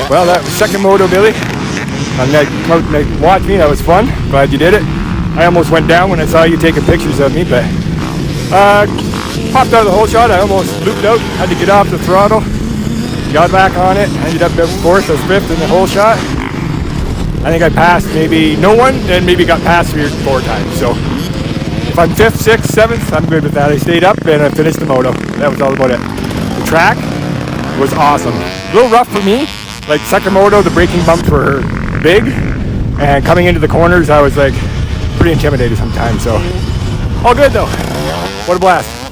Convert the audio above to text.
Well, that was second moto, Billy. Watch me, that was fun. Glad you did it. I almost went down when I saw you taking pictures of me, but popped out of the whole shot. I almost looped out, had to get off the throttle, got back on it, ended up fourth or fifth in the whole shot. I think I passed maybe no one, and maybe got past 3 or 4 times. So if I'm 5th, 6th, 7th, I'm good with that. I stayed up and I finished the moto. That was all about it. The track was awesome. A little rough for me. Like second moto, the braking bumps were big, and coming into the corners, I was like pretty intimidated sometimes. So all good though. What a blast.